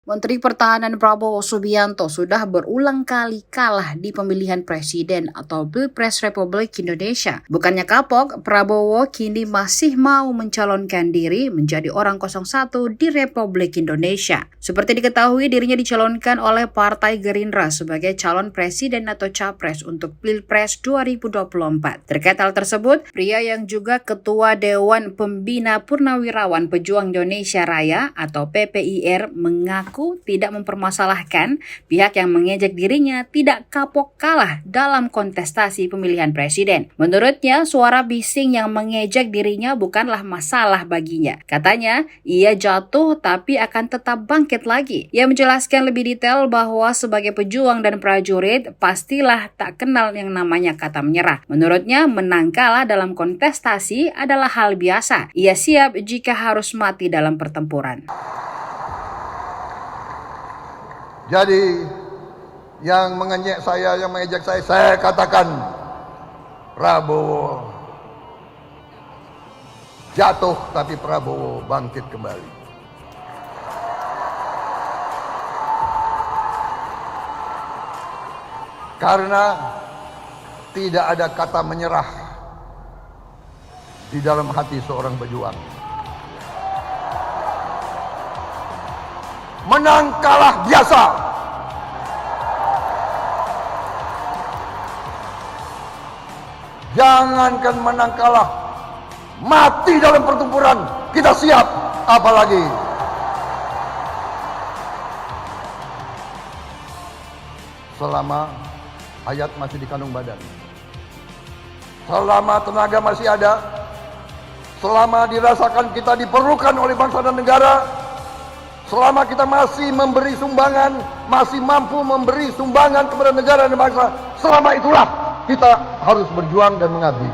Menteri Pertahanan Prabowo Subianto sudah berulang kali kalah di pemilihan presiden atau Pilpres Republik Indonesia. Bukannya kapok, Prabowo kini masih mau mencalonkan diri menjadi orang 01 di Republik Indonesia. Seperti diketahui, dirinya dicalonkan oleh Partai Gerindra sebagai calon presiden atau capres untuk Pilpres 2024. Terkait hal tersebut, pria yang juga Ketua Dewan Pembina Purnawirawan Pejuang Indonesia Raya atau PPIR mengaku tidak mempermasalahkan pihak yang mengejek dirinya tidak kapok kalah dalam kontestasi pemilihan presiden. Menurutnya, suara bising yang mengejek dirinya bukanlah masalah baginya. Katanya, ia jatuh tapi akan tetap bangkit lagi. Ia menjelaskan lebih detail bahwa sebagai pejuang dan prajurit, pastilah tak kenal yang namanya kata menyerah. Menurutnya, menang kalah dalam kontestasi adalah hal biasa. Ia siap jika harus mati dalam pertempuran. Jadi yang mengejek saya, yang mengejek saya katakan Prabowo jatuh tapi Prabowo bangkit kembali. Karena tidak ada kata menyerah di dalam hati seorang pejuang. Menang kalah biasa. Jangankan menang kalah, mati dalam pertempuran kita siap, apalagi selama hayat masih di kandung badan, selama tenaga masih ada, selama dirasakan kita diperlukan oleh bangsa dan negara, selama kita masih memberi sumbangan, masih mampu memberi sumbangan kepada negara dan bangsa, selama itulah kita harus berjuang dan mengabdi.